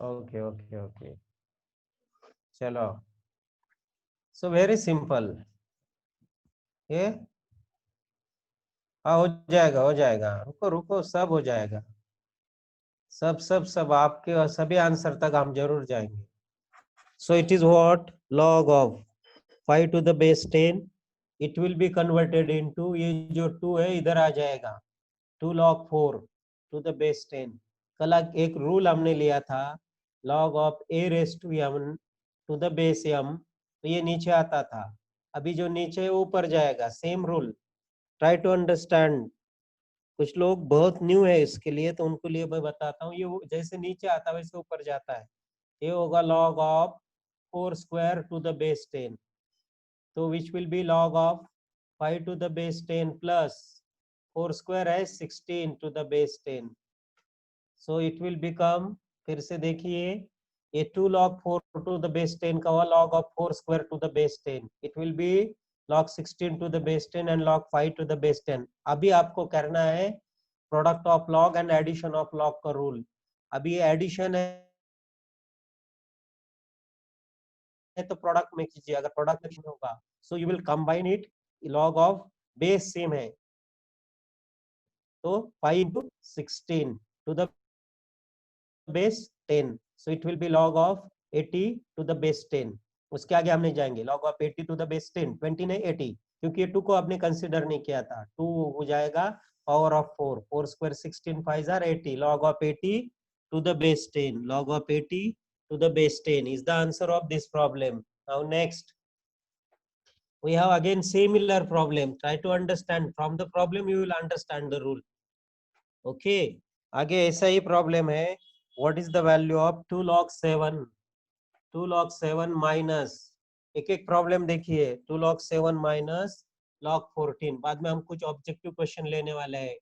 Okay okay okay, चलो। So very simple ये। हाँ, हो जाएगा, रुको रुको, सब हो जाएगा। सब सब सब आपके और सभी आंसर तक हम जरूर जाएंगे। So it is what, log of 5 to the base 10, it will be converted into, ये जो 2 है इधर आ जाएगा, 2 log 4 to the base 10। कल एक रूल हमने लिया था, log of a raised to m to the base m, तो ये नीचे आता था, अभी जो नीचे ऊपर जाएगा, same rule. Try to understand. कुछ लोग बहुत न्यू है इसके लिए, तो उनको लिए मैं बताता हूँ, ये जैसे नीचे आता है वैसे ऊपर जाता है। ये होगा log of 4 square to the base 10, तो which will be log of 5 to the base 10 plus 4 square है 16 to the base 10, so it will become, फिर से देखिए, ये 2 log 4 to the base 10 का हुआ log of 4 square to the base 10, it will be log 16 to the base 10 and log 5 to the base 10। अभी आपको करना है product of log and addition of log का रूल। अभी एडिशन है तो प्रोडक्ट में कीजिए, अगर प्रोडक्ट में होगा so you will combine it, log of base same है, तो 5 into 16 to the base 10, so it will be log of 80 to the base 10। उसके आगे हम नहीं जाएंगे, log of 80 to the base 10, 20 नहीं 80, क्योंकि ये 2 को आपने कंसिडर नहीं किया था, 2 हो जाएगा power of 4, 4 square 16 5 are 80, log of 80 to the base 10, log of 80 to the base 10 is the answer of this problem। Now next we have again similar problem, try to understand from the problem, you will understand the rule। Okay, आगे ऐसा ही problem है, what is the value of 2 log 7, 2 log 7 minus, एक एक problem देखिए, 2 log 7 minus log 14, बाद में हम कुछ ऑब्जेक्टिव क्वेश्चन लेने वाले हैं।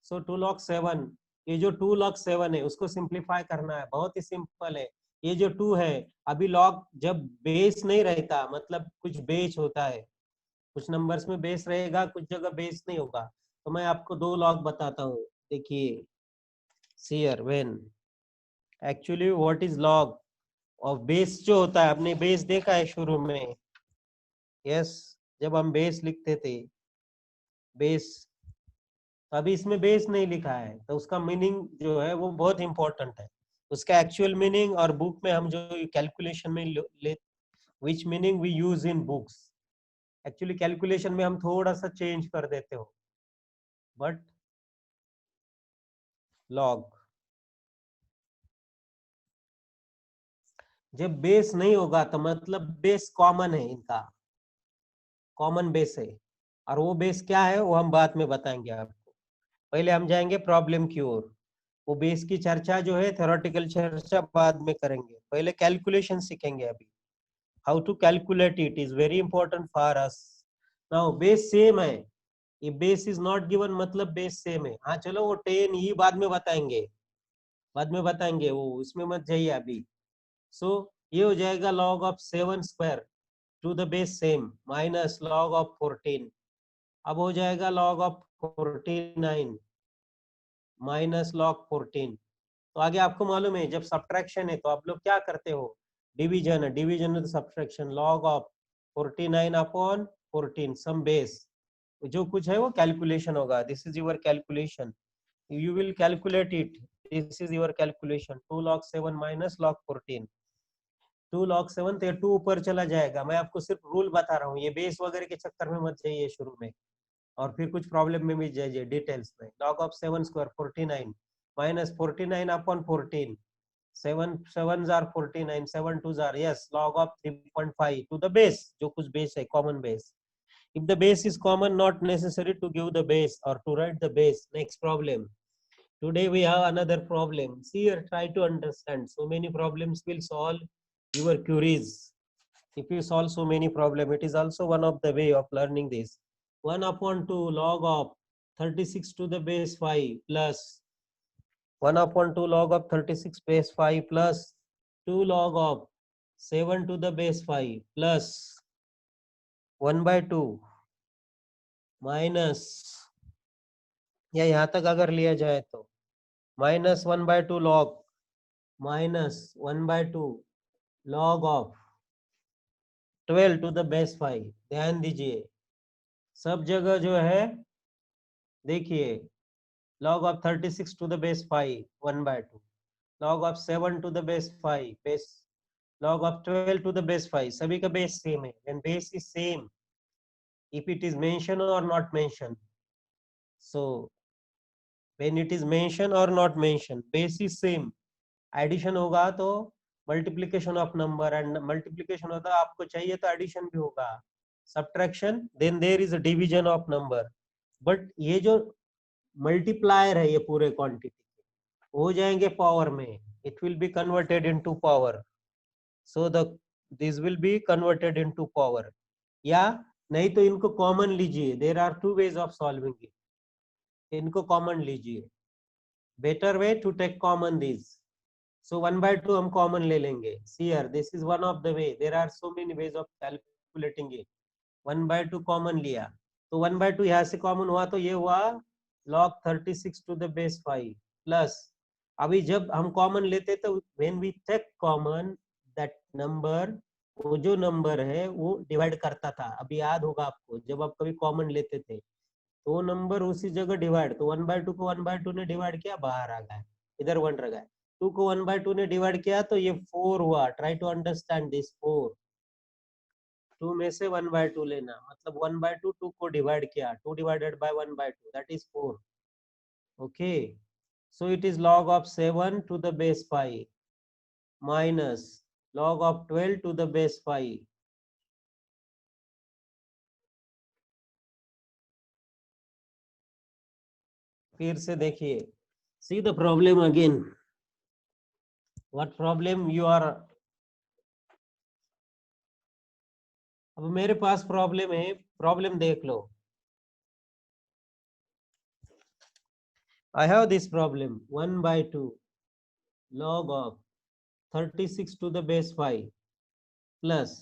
सो 2 log 7, ये जो 2 log 7 है उसको सिंप्लीफाई करना है, बहुत ही सिंपल है। ये जो 2 है, अभी log जब बेस नहीं रहता, मतलब कुछ बेस होता है, कुछ नंबर्स में बेस रहेगा, कुछ जगह बेस नहीं होगा, तो मैं आपको 2 log बताता हूँ। देखिए, here when actually what is log of base जो होता है, आपने बेस देखा है शुरू में, यस, जब हम बेस लिखते थे, बेस, तो अभी इसमें बेस नहीं लिखा है, तो उसका मीनिंग जो है वो बहुत इंपॉर्टेंट है, उसका एक्चुअल मीनिंग और बुक में हम जो कैलकुलेशन में ले, which meaning we use in books, actually calculation में हम थोड़ा सा चेंज कर देते हो, बट लॉग जब बेस नहीं होगा तो मतलब बेस कॉमन है, इनका कॉमन बेस है, और वो बेस क्या है वो हम बाद में बताएंगे आपको। पहले हम जाएंगे प्रॉब्लम की ओर, वो बेस की चर्चा जो है थ्योरेटिकल चर्चा बाद में करेंगे, पहले कैलकुलेशन सीखेंगे अभी, how to calculate it is very important for us. Now base same है, ये बेस इज नॉट गिवन मतलब बेस सेम है, हाँ चलो वो 10 ही बाद में बताएंगे, बाद में बताएंगे, वो इसमें मत जाइए अभी। सो ये हो जाएगा log of 7 square to the base same minus log of 14, अब हो जाएगा log ऑफ 49 माइनस log 14। तो आगे आपको मालूम है जब सब्ट्रैक्शन है तो आप लोग क्या करते हो, डिवीजन है, डिवीजन है तो subtraction, log of 49 upon 14 some base, जो कुछ है वो कैलकुलेशन होगा, this is your calculation, you will calculate it, this is your calculation, 2 log 7 minus log 14, 2 log 7 तो 2 ऊपर चला जाएगा, मैं आपको सिर्फ रूल बता रहा हूँ, ये बेस वगैरह के चक्कर में मत जाइए शुरू में, और फिर कुछ प्रॉब्लम में भी जाइए डिटेल्स में। log of 7 square 49 minus 49 upon 14, 7 7s are 49, 7 2s are, yes, log of 3.5 to the base, जो कुछ बेस है, common base, if the base is common not necessary to give the base or to write the base। next problem, today we have another problem, see here, try to understand, so many problems will solve your queries, if you solve so many problem, it is also one of the way of learning this। 1 upon 2 log of 36 to the base 5 plus 1 upon 2 log of 36 base 5 plus 2 log of 7 to the base 5 plus 1 by 2 minus, या यहाँ तक अगर लिया जाए तो minus 1 by 2 log minus 1/2 log of 12 to the base 5। ध्यान दीजिए सब जगह जो है, देखिए log of 36 to the base 5 1/2, log of 7 to the base 5 base, log of 12 to the base 5, सभी का बेस सेम है। when base is same, if it is mentioned or not mentioned, so when it is mentioned or not mentioned, base is same, addition होगा तो multiplication of number, and multiplication होता है आपको चाहिए तो एडिशन भी होगा, subtraction then there is a division of number. But ये जो मल्टीप्लायर है ये पूरे क्वांटिटी हो जाएंगे पावर में, it will be converted into power, so the this will be converted into power. या नहीं तो इनको कॉमन लीजिए, there are two ways of solving it, इनको कॉमन लीजिए, better way to take common this. So 1/2 हम common ले लेंगे, see here this is one of the way, there are so many ways of calculating it. 1/2 common लिया तो 1/2 यहाँ से common हुआ तो ये हुआ log 36 to the base 5 plus, अभी जब हम कॉमन लेते तो when we take common that number, वो जो नंबर है वो डिवाइड करता था। अभी याद होगा आपको जब आप कभी कॉमन लेते थे तो नंबर उसी जगह डिवाइड, तो 1/2 को 1/2 ने डिवाइड किया, बाहर आ गया, इधर 1 रह गया, 2 को 1/2 ने डिवाइड किया तो ये 4 हुआ। ट्राई टू अंडरस्टैंड दिस 4, 2 में से 1/2 लेना, मतलब 1/2 2 को डिवाइड किया, 2 divided by 1/2 that is 4। Okay, so it is log of 7 to the base 5 minus log of 12 to the base 5। फिर से देखिए, see the problem again, what problem you are. अब मेरे पास प्रॉब्लम है, प्रॉब्लम देख लो। I have this problem, 1/2 log of 36 to the base 5 plus,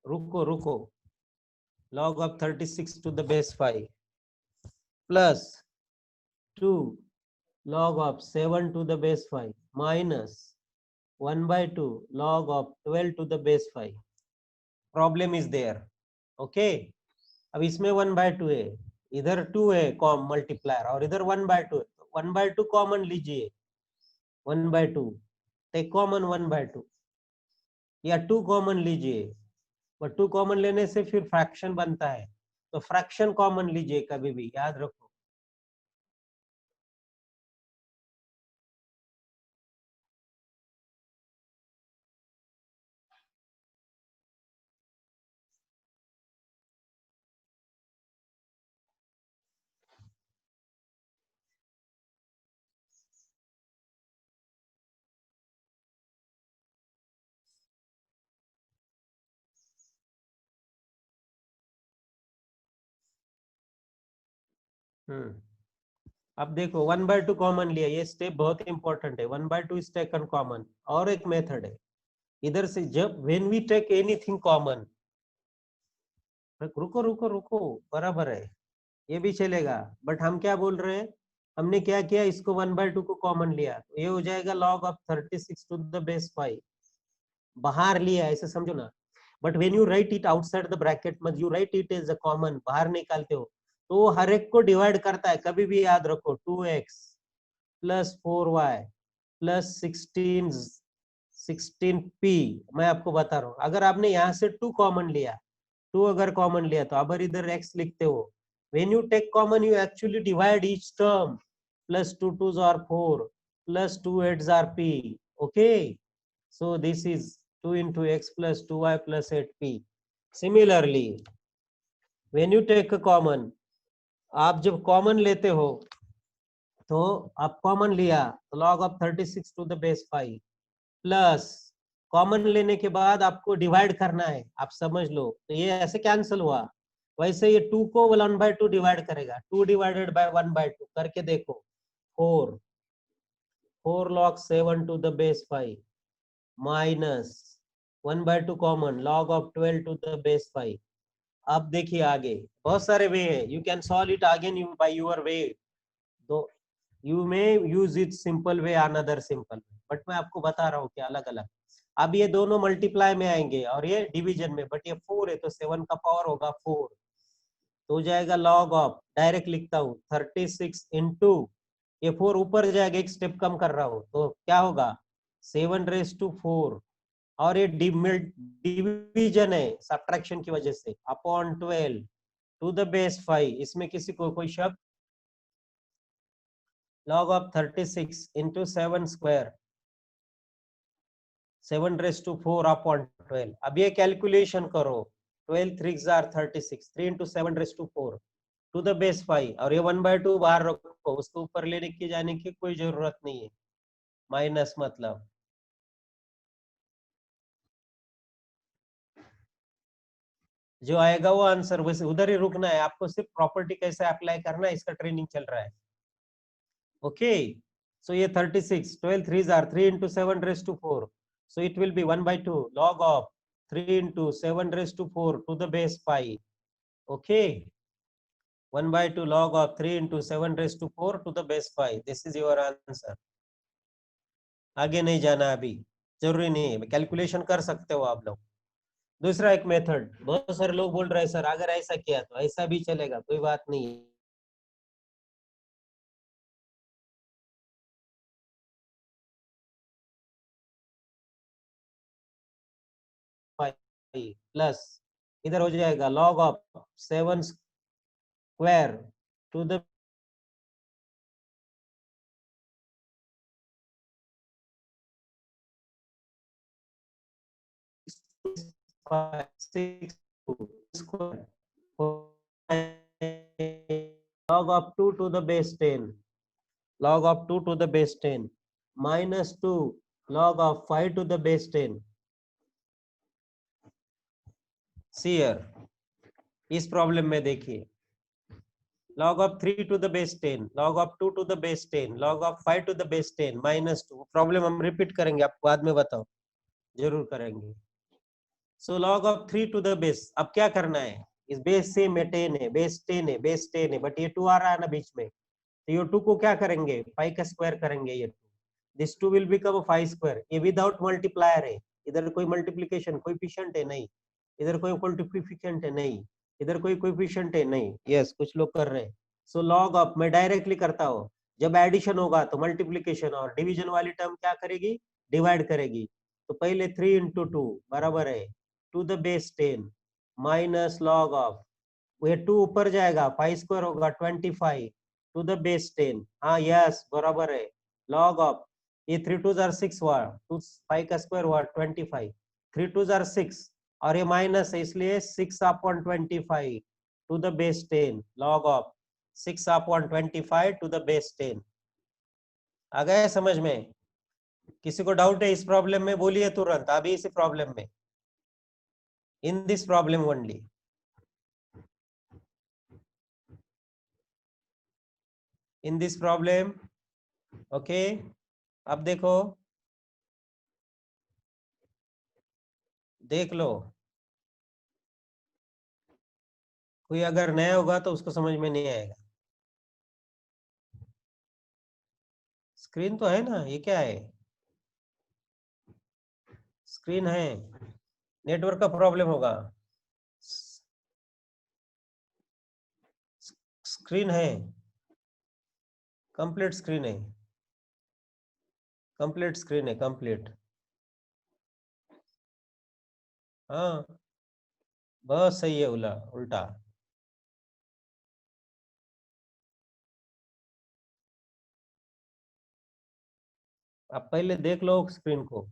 रुको log of 36 to the base 5 plus 2 log of 7 to the base 5 minus 1/2 log of 12 to the base 5। Problem is there, okay. अब इसमें 1/2 है, इधर 2 है com multiplier और इधर 1/2 है, तो 1/2 कॉमन लीजिए, 1/2 टेक कॉमन 1/2, या 2 कॉमन लीजिए, बट 2 कॉमन लेने से फिर फ्रैक्शन बनता है, तो फ्रैक्शन कॉमन लीजिए कभी भी, याद रखो। अब देखो 1/2 कॉमन लिया, ये स्टेप बहुत इंपॉर्टेंट है, 1/2 इज टेकन कॉमन। और एक मेथड है इधर से, जब when we take anything common, रुको बराबर है, ये भी चलेगा, बट हम क्या बोल रहे हैं, हमने क्या किया, इसको 1/2 को कॉमन लिया, तो ये हो जाएगा log of 36 to the base 5, बाहर लिया ऐसे समझो ना। But when you write it outside the bracket, मत you write it as a common, बाहर निकालते हो तो हर एक को डिवाइड करता है, कभी भी याद रखो, 2x plus 4y plus 16p। मैं आपको बता रहा हूँ, अगर आपने यहाँ से 2 कॉमन लिया, 2 अगर कॉमन लिया तो अब इधर x लिखते हो, when you take common you actually divide each term, plus 2 2s are 4 plus 2 8s are p, okay, so this is 2 into x plus 2y plus 8p। similarly when you take a common, आप जब common लेते हो तो आप common लिया तो log of 36 to the base 5 plus, common लेने के बाद आपको डिवाइड करना है, आप समझ लो, तो ये ऐसे कैंसिल हुआ, वैसे ये 2 को 1/2 डिवाइड करेगा, 2 डिवाइडेड बाय 1/2 करके देखो, 4 log 7 to the base 5 minus 1/2 common log of 12 to the base 5। अब देखिए आगे बहुत सारे वे हैं, you can solve it again by your way. Though you may use it simple way, another simple way, but मैं आपको बता रहा हूँ कि अलग अलग। अब ये दोनों मल्टीप्लाई में आएंगे और ये डिवीजन में, बट ये 4 है तो 7 का पावर होगा 4, तो हो जाएगा लॉग ऑफ, डायरेक्ट लिखता हूँ 36 इंटू, ये 4 ऊपर जाएगा, एक स्टेप कम कर रहा हूँ तो क्या होगा 7^4, और ये डिवीजन है सब्ट्रैक्शन की वजह से, अपॉन 12 टू द बेस 5। इसमें किसी को कोई शब्द, log of 36 into 7 square, 7^4 upon 12। अब ये कैलकुलेशन करो, 12 3 are 36, 3 into 7^4 to the base 5, और ये 1/2 बाहर रखो, उसको ऊपर लेने की जाने की कोई जरूरत नहीं है, माइनस मतलब जो आएगा वो आंसर, वैसे उधर ही रुकना है आपको, सिर्फ प्रॉपर्टी कैसे अप्लाई करना है इसका ट्रेनिंग चल रहा है। ओके, सो ये 36, 12 3 are 3 into 7^4, so it will be 1/2 log of 3 into 7^4 to the base 5. Okay, 1/2 log of 3 into 7^4 to the base 5, this is your answer। आगे नहीं जाना अभी, जरूरी नहीं है, कैलकुलेशन कर सकते हो आप लोग। दूसरा एक मेथड, बहुत सारे लोग बोल रहे हैं सर अगर ऐसा किया तो ऐसा भी चलेगा, कोई बात नहीं है। प्लस इधर हो जाएगा log of 7 square to the 6 square log of 2 to the base 10, log of 2 to the base 10 minus 2 log of 5 to the base 10। See here, इस प्रॉब्लम में देखिए log of 3 to the base 10, log of 2 to the base 10, log of 5 to the base 10 minus 2। Problem हम repeat करेंगे, आपको बाद में बताओ, जरूर करेंगे। सो log of 3 to the base, अब क्या करना है, इस बेस से में 10 है, बेस 10 है, बेस 10 है, बट ये 2 आ रहा है ना बीच में, तो ये 2 को क्या करेंगे 5 का स्क्वायर करेंगे, ये 2, दिस 2 विल बिकम 5 स्क्वायर। ये विदाउट मल्टीप्लायर है, इधर कोई मल्टीप्लिकेशन कोएफिशिएंट है नहीं, इधर कोई कोएफिशिएंट है नहीं, इधर कोई कोएफिशिएंट है नहीं। यस, कुछ लोग कर रहे हैं। सो लॉग ऑफ मैं डायरेक्टली करता हूँ, जब एडिशन होगा तो मल्टीप्लिकेशन, और डिवीजन वाली टर्म क्या करेगी डिवाइड करेगी। तो पहले 3 into 2 बराबर है to the base 10 minus log of, ये 2 ऊपर जाएगा 5 स्क्वायर होगा 25 टू द बेस 10। हाँ यस बराबर है, लॉग ऑफ ये 3 2 are 6 हुआ, 2 5 का स्क्वायर हुआ 25, 3 2 are 6, और ये माइनस है इसलिए 6 upon 25 to the base 10 log of 6 upon 25 to the base 10। आ गया समझ में? किसी को डाउट है इस प्रॉब्लम में बोलिए तुरंत, अभी इस प्रॉब्लम में, in this problem only. In this problem, okay. अब देखो, देख लो, कोई अगर नया होगा तो उसको समझ में नहीं आएगा। स्क्रीन तो है ना, ये क्या है, स्क्रीन है, नेटवर्क का प्रॉब्लम होगा। स्क्रीन है, कंप्लीट स्क्रीन है, कंप्लीट स्क्रीन है, कंप्लीट। हाँ बहुत सही है, उल्टा। आप पहले देख लो स्क्रीन को,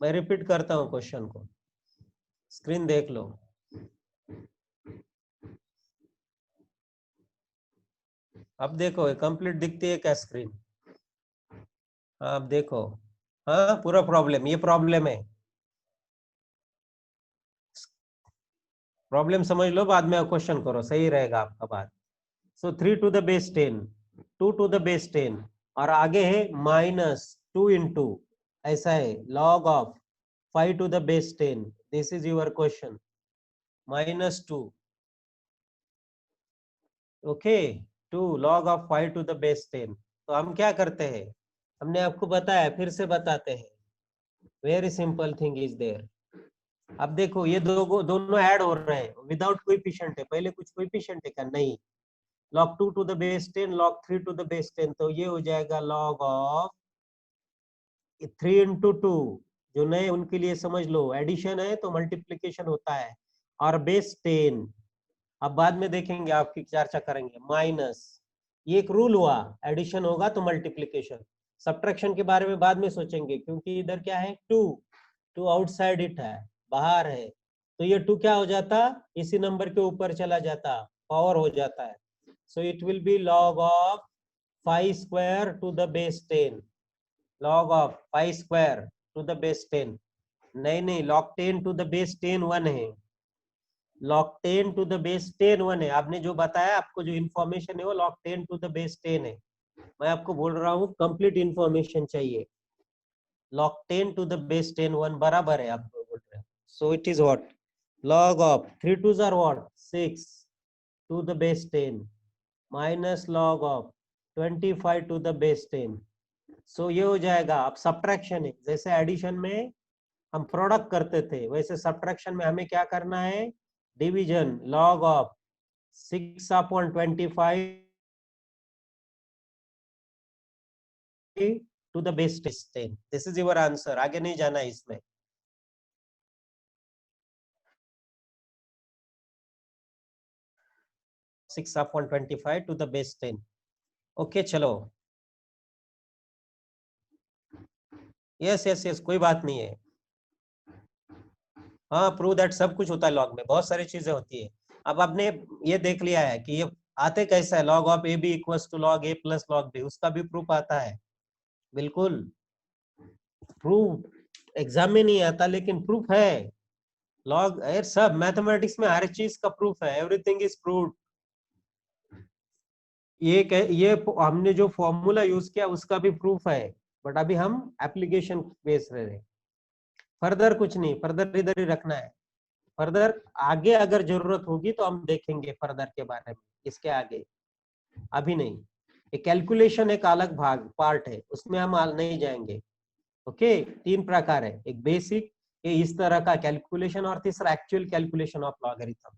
मैं रिपीट करता हूँ क्वेश्चन को, स्क्रीन देख लो। अब देखो कंप्लीट दिखती है क्या स्क्रीन? हाँ अब देखो, हाँ पूरा प्रॉब्लम, ये प्रॉब्लम है, प्रॉब्लम समझ लो, बाद में क्वेश्चन करो, सही रहेगा आपका बात। So 3 to the base 10, 2 to the base 10, और आगे है माइनस 2 इंटू, ऐसा है log of 5 to the base 10, this is your question, -2, okay, 2 log of 5 to the base 10, तो हम क्या करते हैं, हमने आपको बताया, फिर से बताते हैं, very simple thing is there. अब देखो ये दोनों ऐड हो रहे हैं विदाउट कोएफिशिएंट है, पहले कुछ कोएफिशिएंट है क्या, नहीं, log 2 to the base 10 log 3 to the base 10, तो ये हो जाएगा log of 3 into 2, जो नए उनके लिए समझ लो, एडिशन है तो मल्टीप्लीकेशन होता है, और बेस 10, अब बाद में देखेंगे, आपकी चर्चा करेंगे, माइनस, ये एक रूल हुआ, एडिशन होगा तो मल्टीप्लीकेशन, सब्ट्रैक्शन के बारे में बाद में सोचेंगे, क्योंकि इधर क्या है, 2 आउटसाइड इट है, बाहर है, तो ये 2 क्या हो जाता, इसी नंबर के ऊपर चला जाता, पावर हो जाता है, so it will B log of 5 square to the base 10, log of 5 square to the base 10, नहीं log 10 to the base 10 1 है, log 10 to the base 10 1 है, आपने जो बताया, आपको जो इंफॉर्मेशन है वो log 10 to the base 10 है, मैं आपको बोल रहा हूँ कंप्लीट इंफॉर्मेशन चाहिए, log 10 to the base 10 1 बराबर है, आप बोल रहे हैं, so it is what, log of 3 2s are what, 6 to the base 10 minus log of 25 to the base 10, so ये हो जाएगा, अब सब्ट्रैक्शन है, जैसे एडिशन में हम प्रोडक्ट करते थे, वैसे सब्ट्रैक्शन में हमें क्या करना है, division, log of 6 upon 25 to the base 10, this is your answer, आगे नहीं जाना है इसमें, six upon 25 to the base 10, okay चलो, यस यस यस, कोई बात नहीं है, हाँ प्रूव दैट सब कुछ होता है लॉग में, बहुत सारी चीजें होती है, अब आपने ये देख लिया है कि ये आते कैसा है, log of A B equals to log a plus log b, उसका भी प्रूफ आता है, बिल्कुल प्रूफ एग्जाम में नहीं आता, लेकिन प्रूफ है, लॉग सब मैथमेटिक्स में हर चीज का प्रूफ है, एवरीथिंग इज प्रूव्ड, ये हमने जो फॉर्मूला यूज किया उसका भी प्रूफ है, बट अभी हम एप्लीकेशन बेस रहे हैं, फर्दर कुछ नहीं, फर्दर इधर ही रखना है, फर्दर आगे अगर जरूरत होगी तो हम देखेंगे फर्दर के बारे में, इसके आगे, अभी नहीं, एक कैलकुलेशन एक अलग भाग पार्ट है, उसमें हम नहीं जाएंगे, ओके, 3 प्रकार है, एक बेसिक, ये इस तरह का कैलकुलेशन, और तीसरा एक्चुअल कैलकुलेशन ऑफ लॉगरिथम,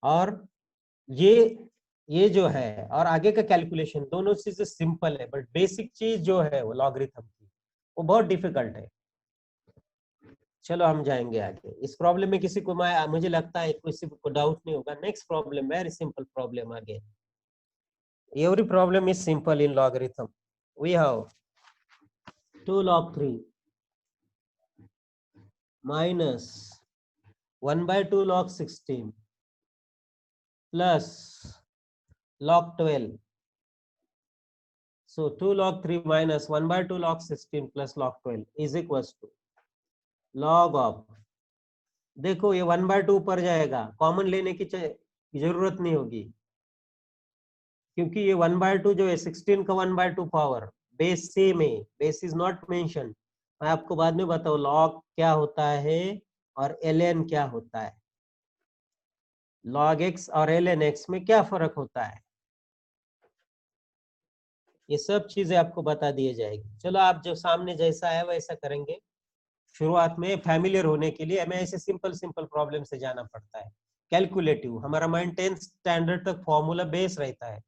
और ये जो है और आगे का कैलकुलेशन, दोनों चीजें सिंपल है, बट बेसिक चीज जो है वो लॉगरिथम की, वो बहुत डिफिकल्ट है, चलो हम जाएंगे आगे, इस प्रॉब्लम में किसी को, मुझे लगता है किसी को डाउट नहीं होगा, next problem, very simple problem आगे, every problem is simple in logarithm, we have 2 log 3 minus 1 by 2 log 16 plus log 12, so 2 log 3 minus 1 by 2 log 16 plus log 12 is equals to log of, देखो ये 1 by 2 ऊपर जाएगा, common लेने की जरूरत नहीं होगी, क्योंकि ये 1 by 2 जो है 16 का 1 by 2 पावर, बेस सेम है, बेस इज नॉट मेंशन, मैं आपको बाद में बताऊं log क्या होता है और ln क्या होता है, log x और ln x में क्या फर्क होता है, ये सब चीजें आपको बता दिए जाएगी, चलो आप जो सामने जैसा है वैसा करेंगे, शुरुआत में फैमिलियर होने के लिए हमें ऐसे सिंपल प्रॉब्लम से जाना पड़ता है, कैलकुलेटिव, हमारा माइंड 10th स्टैंडर्ड तक फॉर्मूला बेस रहता है,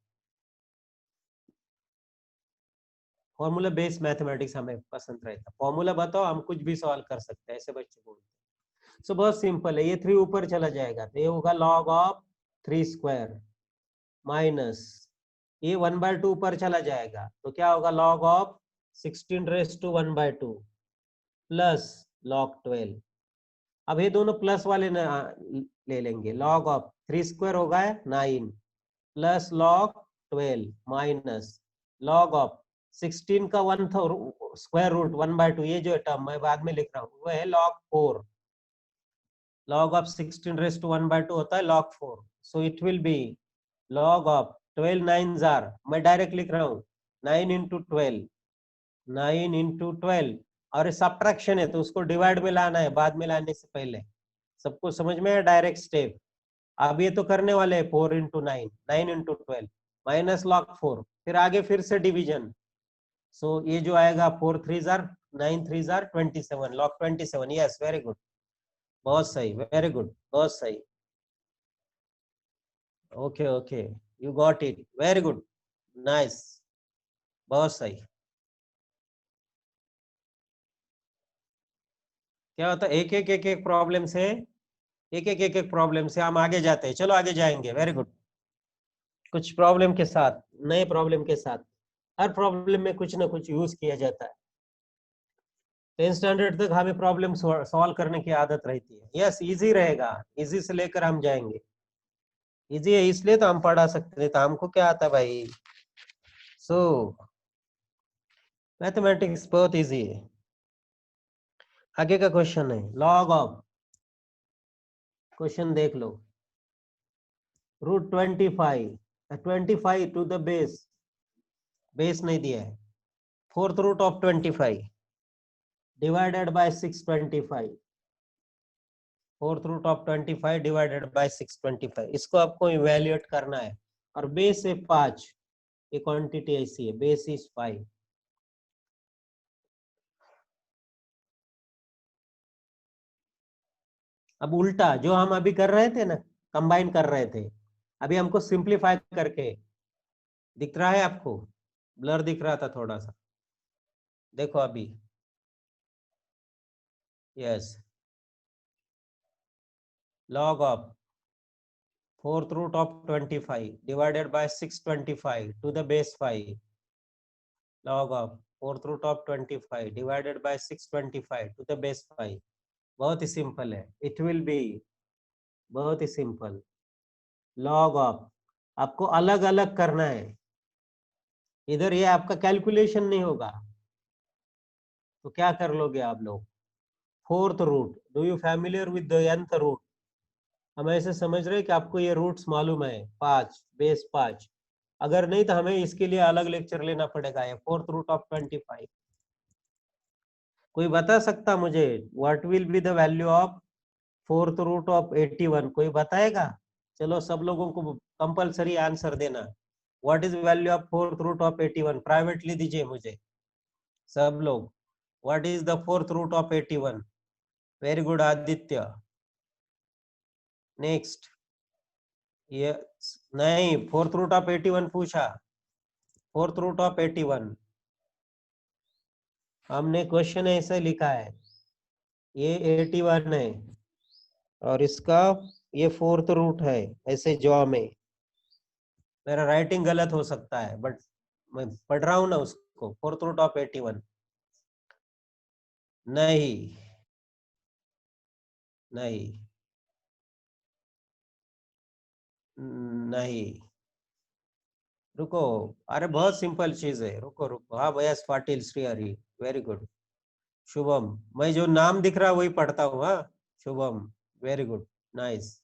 फॉर्मूला बेस्ड मैथमेटिक्स हमें पसंद रहता है, फॉर्मूला बताओ हम कुछ भी सॉल्व कर सकते हैं, ऐसे बच्चे बोलते हैं, सो बहुत सिंपल है, ये 3 ऊपर चला जाएगा तो ये होगा log ऑफ 3 स्क्वायर माइनस, ये 1 by 2 ऊपर चला जाएगा तो क्या होगा, log of 16 raised to 1 by 2 plus log 12, अब ये दोनों प्लस वाले ले लेंगे, log ऑफ 3 स्क्वायर होगा 9 plus log 12 minus log of 16 का 1 स्क्वायर रूट 1 by 2, ये जो टर्म मैं बाद में लिख रहा हूँ वो है log 4, log of 16 raised to 1 by 2 होता है log 4, so it will be log of 12 9s are, मैं डायरेक्ट लिख रहा हूँ 9 into 12, 9 into 12, और सब्ट्रैक्शन है तो उसको डिवाइड में लाना है, बाद में लाने से पहले, सबको समझ में है डायरेक्ट स्टेप, अब ये तो करने वाले हैं 4 into 9, 9 into 12 माइनस log 4, फिर आगे फिर से डिवीजन। सो ये जो आएगा 4 3 jar 9 3 jar 27, log 27। Yes, very good, बहुत सही, वेरी गुड, बहुत सही। Okay okay, you got it, very good, nice, बहुत सही। क्या होता है, एक एक प्रॉब्लम से, एक एक प्रॉब्लम से हम आगे जाते हैं। चलो आगे जाएंगे, वेरी गुड। कुछ प्रॉब्लम के साथ, नए प्रॉब्लम के साथ, हर प्रॉब्लम में कुछ ना कुछ यूज किया जाता है। 10th स्टैंडर्ड तक हमें प्रॉब्लम सॉल्व करने की आदत रहती है। यस, इजी रहेगा, इजी से लेकर हम जाएंगे। इजी है इसलिए तो हम पढ़ा सकते हैं, तो हमको क्या आता है भाई। सो मैथमेटिक्स बहुत इजी है। आगे का क्वेश्चन है लॉग ऑफ, क्वेश्चन देख लो, root 25 to the base, base नहीं दिया है, fourth root of 25 divided by 625, fourth root of 25 divided by 625, इसको आपको इवेल्युएट करना है। और बेस है 5, ये क्वांटिटी ऐसी है, बेस इज 5। अब उल्टा जो हम अभी कर रहे थे ना, कंबाइन कर रहे थे, अभी हमको सिंप्लीफाई करके, दिख रहा है आपको, ब्लर दिख रहा था थोड़ा सा, देखो अभी। Yes, log of fourth root of 25 divided by 625 to the base 5, log of fourth root of 25 divided by 625 to the base 5। बहुत ही सिंपल है, इट विल बी, बहुत ही सिंपल। log of आपको अलग अलग करना है, इधर ये आपका कैलकुलेशन नहीं होगा, तो क्या कर लोगे आप लोग, fourth root, do you familiar with the nth root. हम ऐसे समझ रहे हैं कि आपको ये रूट्स मालूम है, 5, बेस 5। अगर नहीं तो हमें इसके लिए अलग लेक्चर लेना पड़ेगा। ये फोर्थ रूट ऑफ 25, कोई बता सकता मुझे what will be the value of fourth root of 81, कोई बताएगा। चलो सब लोगों को कंपलसरी आंसर देना, what is value of fourth root of 81, privately दीजिए मुझे सब लोग। What is the fourth root of 81, very good Aditya. Next, ये नहीं, फोर्थ रूट ऑफ 81 पूछा, फोर्थ रूट ऑफ 81 हमने क्वेश्चन ऐसे लिखा है, ये 81 है और इसका ये फोर्थ रूट है, ऐसे जॉ में। मेरा राइटिंग गलत हो सकता है बट मैं पढ़ रहा हूं ना उसको, फोर्थ रूट ऑफ 81। नहीं नहीं नहीं, रुको, अरे बहुत सिंपल चीज है, रुको रुको। हाँ भैया, पाटिल श्री हरि, वेरी गुड। शुभम, मैं जो नाम दिख रहा है वही पढ़ता हूँ। हाँ शुभम, वेरी गुड, नाइस।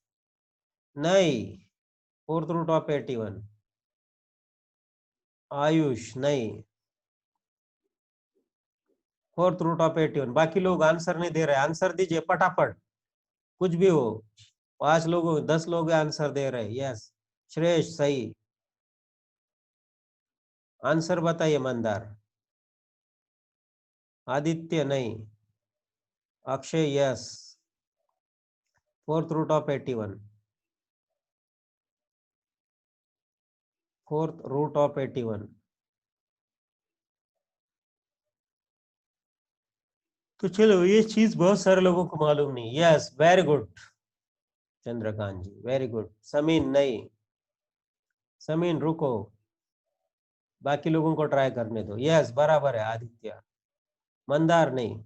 नहीं, फोर्थ रूट ऑफ 81। आयुष, नहीं, फोर्थ रूट ऑफ 81। बाकी लोग आंसर नहीं दे रहे, आंसर दीजिए फटाफट, कुछ भी हो। 5 लोग 10 लोग आंसर दे रहे, यस, श्रेष्ठ सही। आंसर बताइए मंदार। आदित्य नहीं, Akshay yes, fourth root of 81, fourth root of 81। तो चलो, ये चीज बहुत सारे लोगों को मालूम नहीं। यस, वेरी गुड चंद्रकांत जी, वेरी गुड। समीन नहीं, समीन रुको, बाकी लोगों को ट्राई करने दो। यस, बराबर है आदित्य। मंदार नहीं,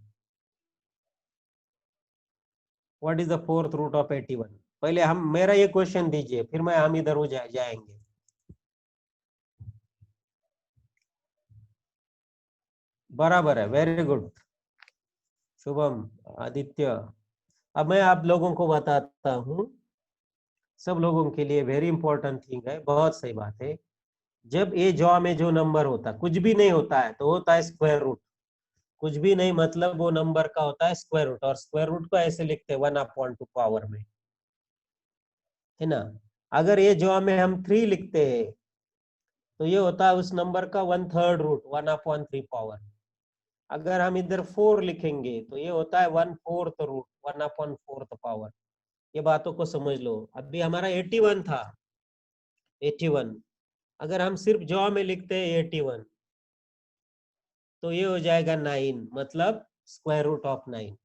what is the fourth root of 81। पहले हम, मेरा ये क्वेश्चन दीजिए, फिर मैं हम इधर हो जाएंगे। बराबर है, वेरी गुड शुभम, आदित्य। अब मैं आप लोगों को बताता हूँ, सब लोगों के लिए वेरी इंपॉर्टेंट थिंग है, बहुत सही बात है। जब ये जॉ में जो नंबर होता है, कुछ भी नहीं होता है, तो होता है स्क्वायर रूट। कुछ भी नहीं मतलब वो नंबर का होता है स्क्वायर रूट, और स्क्वायर रूट को ऐसे लिखते हैं 1/2 पावर में, है ना। अगर ये जॉ में हम 3 लिखते हैं, तो ये होता है उस नंबर का 1/3 रूट 1/3 पावर। अगर हम इधर 4 लिखेंगे तो ये होता है 1/4 रूट 1/4 पावर। ये बातों को समझ लो। अभी हमारा 81 था, 81 अगर हम सिर्फ जॉ में लिखते हैं 81 तो ये हो जाएगा 9, मतलब square root of 9।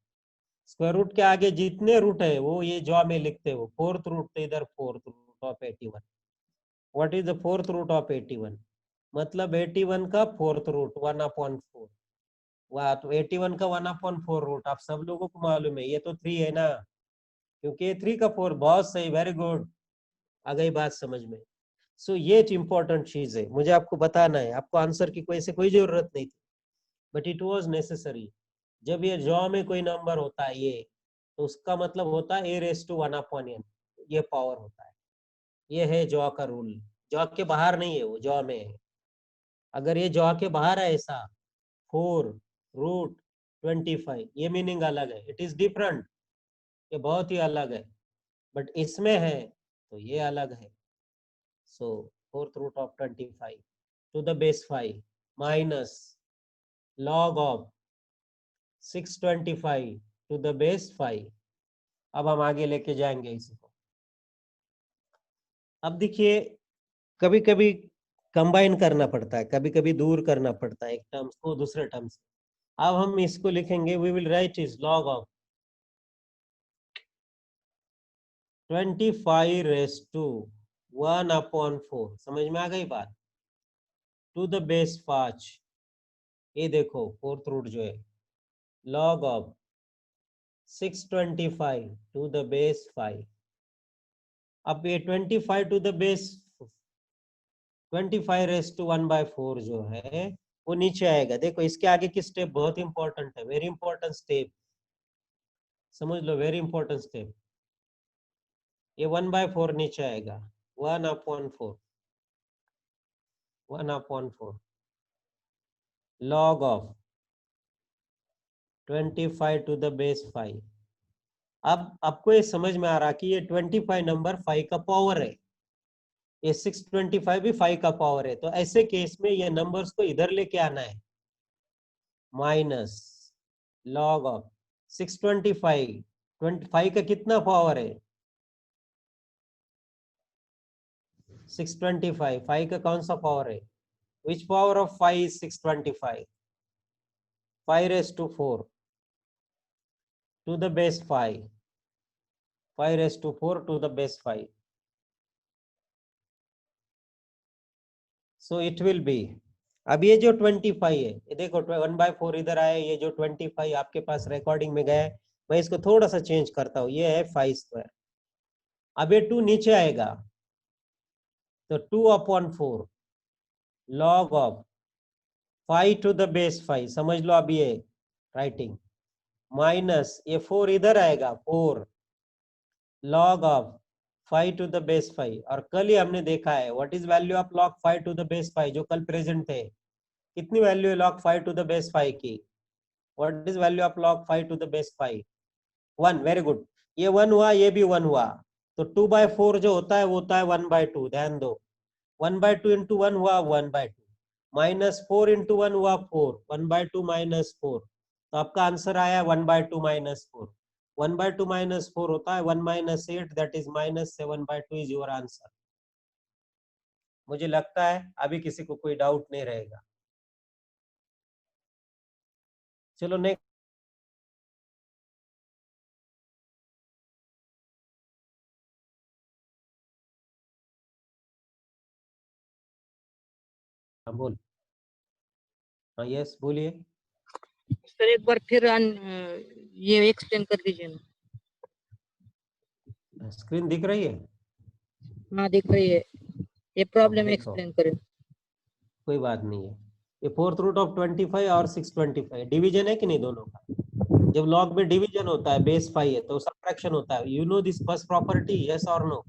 Square root के आगे जितने रूट है वो ये जॉ में लिखते हो। फोर्थ रूट तो इधर fourth root of 81। What is the fourth root of 81? मतलब 81 का फोर्थ रूट 1/4। वाह, तो 81 का 1/4 रूट आप सब लोगों को मालूम है, ये तो 3 है ना, क्योंकि ये 3 का 4। बहुत सही, वेरी गुड, आ गई बात समझ में। सो ये इम्पोर्टेंट चीज है, मुझे आपको बताना है। आपको आंसर की कोई जरूरत नहीं थी, बट इट वॉज नेसेसरी। जब ये जॉ में कोई नंबर होता है ये, तो उसका मतलब होता है a⁻1/n, ये पावर होता है। ये है जॉ का रूल। जॉ के बाहर नहीं है, वो जॉ में है। अगर ये जॉ के बाहर है ऐसा 4√25, ये मीनिंग अलग है, इट इज डिफरेंट, ये बहुत ही अलग है। बट इसमें है तो ये अलग है। So fourth root of 25 to the base 5 minus log of 625 to the base 5। अब हम आगे लेके जाएंगे इसी को। अब देखिए, कभी कभी कंबाइन करना पड़ता है, कभी कभी दूर करना पड़ता है एक टर्म्स को दूसरे टर्म्स। अब हम इसको लिखेंगे, we will write is log of 25⁻1/4। समझ में आ गई बात? टू द बेस 5, ये देखो फोर्थ रूट जो है, log of 625 to the base 5। अब ये 25 टू द बेस 25⁻1/4 जो है वो नीचे आएगा। देखो इसके आगे की स्टेप बहुत इंपॉर्टेंट है, वेरी इंपॉर्टेंट स्टेप, समझ लो, वेरी इंपॉर्टेंट स्टेप। ये 1/4 नीचे आएगा, 1/4 log of 25 to the base 5। अब आपको ये समझ में आ रहा कि ये 25 नंबर 5 का पावर है, ये 625 भी 5 का पावर है। तो ऐसे केस में ये नंबर्स को इधर लेके आना है, माइनस log ऑफ 625, 25 का कितना पावर है? 625, 5 का कौन सा पावर है? Which power of 5 is 625? 5⁻4 to the base 5, 5⁻4 to the base 5. So it will be, अब ये जो 25 है, ये देखो 1/4 इधर आया, ये जो 25 आपके पास रिकॉर्डिंग में गया है, मैं इसको थोड़ा सा चेंज करता हूँ, ये है 5²। अब ये 2 नीचे आएगा तो 2/4 log of 5 to the base 5, समझ लो अब ये राइटिंग, माइनस ये 4 इधर आएगा 4 log of 5 to the base 5। और कल ही हमने देखा है what is value of log 5 to the base 5, जो कल प्रेजेंट थे। कितनी वैल्यू है log 5 to the base 5 की? What is value of log 5 to the base 5? 1, very good. ये 1 हुआ, ये भी 1 हुआ, तो 2/4 जो होता है वो होता है 1/2। ध्यान दो, 1/2 इंटू 1 हुआ 1/2, माइनस 4 इंटू 1 हुआ 4, 1/2 माइनस 4, तो आपका आंसर आया 1/2 माइनस 4। 1/2 माइनस 4 होता है 1 - 8, that is -7/2 is your answer. मुझे लगता है अभी किसी को कोई डाउट नहीं रहेगा। चलो नेक्स्ट, बोल। हाँ यस बोलिए। सर एक बार फिर ये एक्सप्लेन कर दीजिए ना। स्क्रीन दिख रही है? हाँ दिख रही है, ये प्रॉब्लम देखो एक्सप्लेन करें। कोई बात नहीं है। ये फोर्थ रूट ऑफ 25 और 625 डिवीजन है कि नहीं दोनों का? जब लॉग में डिवीजन होता है, बेस 5 है तो सबट्रैक्शन होता है। You know this first property, yes और no?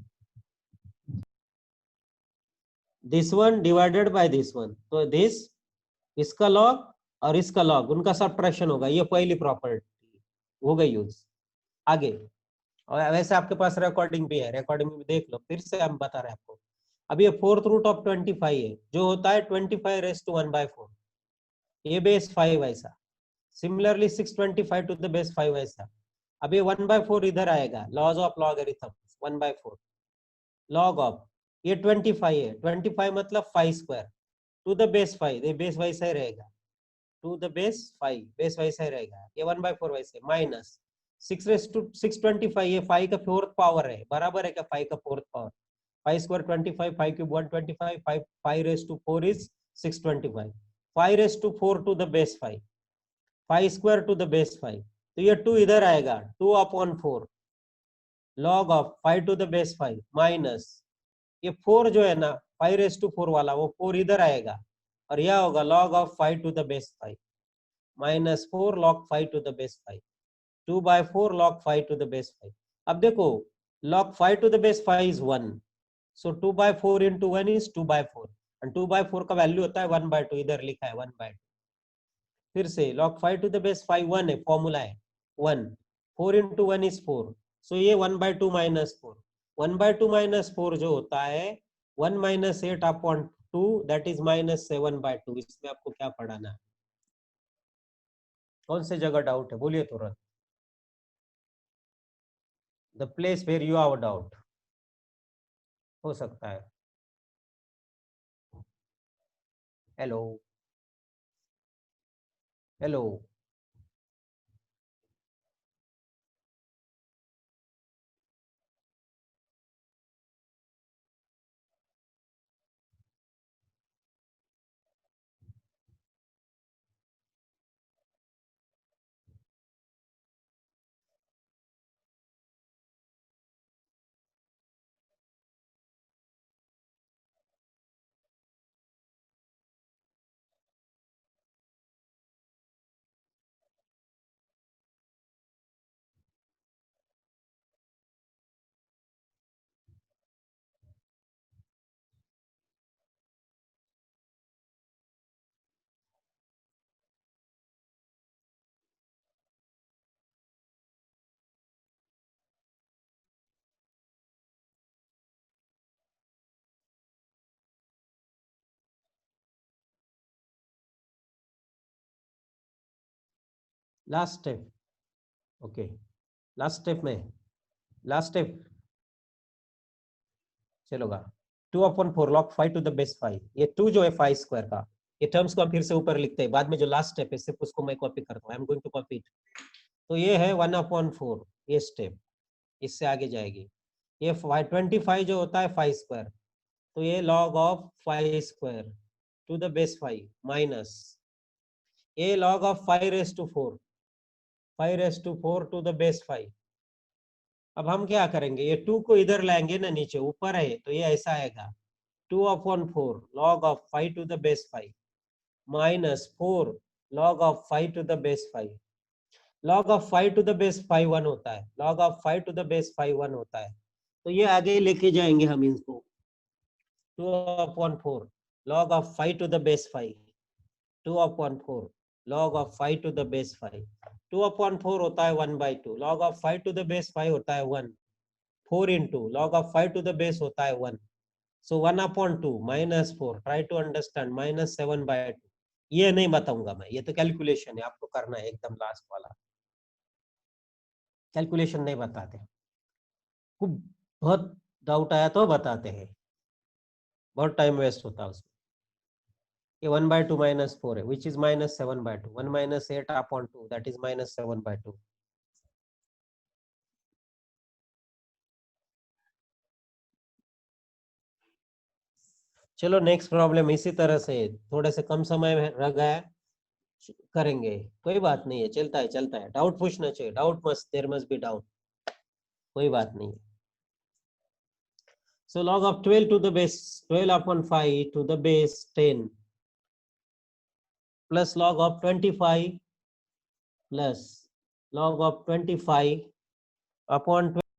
This one divided by this one, तो दिस, इसका लॉग और इसका लॉग, उनका सबट्रैक्शन होगा। ये पहली प्रॉपर्टी हो गई यूज। आगे, और वैसे आपके पास रिकॉर्डिंग भी है, रिकॉर्डिंग में देख लो, फिर से हम बता रहे हैं आपको। अब ये फोर्थ रूट ऑफ 25 है, जो होता है 25 रेस टू 1/4, ये बेस 5 ऐसा। सिमिलरली 625 टू द बेस 5 ऐसा। अब ये 1/4 इधर आएगा, laws of logarithms 1/4 log of, ये 25 है, 25 मतलब 5 स्क्वायर टू द बेस 5, ये बेस वैसा ही रहेगा, टू द बेस 5, बेस वैसा ही रहेगा, ये 1/4 वैसे, माइनस 6 रेस टू 625, ये 5 का फोर्थ पावर है, बराबर है क्या 5 का fourth power, 5 square 25, 5 cube 125, 5 raise to 4 is 625, 5 raise to 4 to the base 5, 5 square to the base 5, तो ये 2 इधर आएगा, 2/4 log of 5 to the base 5 minus ये 4 जो है ना 5 रेस टू 4 वाला, वो 4 इधर आएगा, और यह होगा log of 5 to the base 5 minus 4 log 5 to the base 5, 2/4 log 5 to the base 5। अब देखो log 5 to the base 5 is 1, so 2/4 into 1 is 2/4, and 2/4 का वैल्यू होता है 1/2, इधर लिखा है 1/2। फिर से log 5 to the base 5 1 है, फॉर्मूला है 1, 4 into 1 is 4, so ये 1/2 minus 4, 1/2 minus 4 जो होता है 1 minus 8/2, that is minus 7/2। इसमें आपको क्या पढ़ाना है, कौन से जगह डाउट है, बोलिए तुरंत। The place where you have a doubt हो सकता है। Hello hello, last step, okay last step में, लास्ट स्टेप चलोगा 2/4 log 5 टू द बेस 5, ये 2 जो है 5 स्क्वायर का, ये टर्म्स को हम फिर से ऊपर लिखते हैं, बाद में जो लास्ट स्टेप है सिर्फ उसको मैं कॉपी करता हूँ, I am going to copy it. तो ये है 1/4, ये स्टेप इससे आगे जाएगी, ये 25 जो होता है 5 स्क्वायर, तो ये log of 5 square to the base 5 minus ये log of 5 raise to 4, 5 raise to 4 to the base 5। अब हम क्या करेंगे, ये 2 को इधर लाएंगे ना, नीचे ऊपर है तो ये ऐसा आएगा 2/4 log of 5 to the base 5 minus 4 log of 5 to the base 5। log of 5 to the base 5 1 होता है, log of 5 to the base 5 1 होता है, तो ये आगे लेके जाएंगे हम इसको 2/4 log of 5 to the base 5, 2/4 log of 5 to the base 5, 2/4 होता है 1/2, log of 5 to the base 5 होता है 1, 4 into log of 5 to the base होता है 1, so 1/2 minus 4, try to understand, minus 7/2। ये नहीं बताऊंगा मैं, ये तो कैलकुलेशन है, आपको करना है एकदम लास्ट वाला, कैलकुलेशन नहीं बताते, खूब बहुत डाउट आया तो बताते हैं, बहुत टाइम वेस्ट होता है उसमें। ये 1/2 minus 4 है, which is minus 7/2, 1 minus 8/2, that is minus 7/2। चलो नेक्स्ट प्रॉब्लम इसी तरह से, थोड़े से कम समय में रह गया, करेंगे, कोई बात नहीं है, चलता है चलता है, डाउट पूछना चाहिए, doubt must, there must be doubt, कोई बात नहीं है। So log of 12 to the base 12/5 to the base 10 plus log of 25 plus log of 25 upon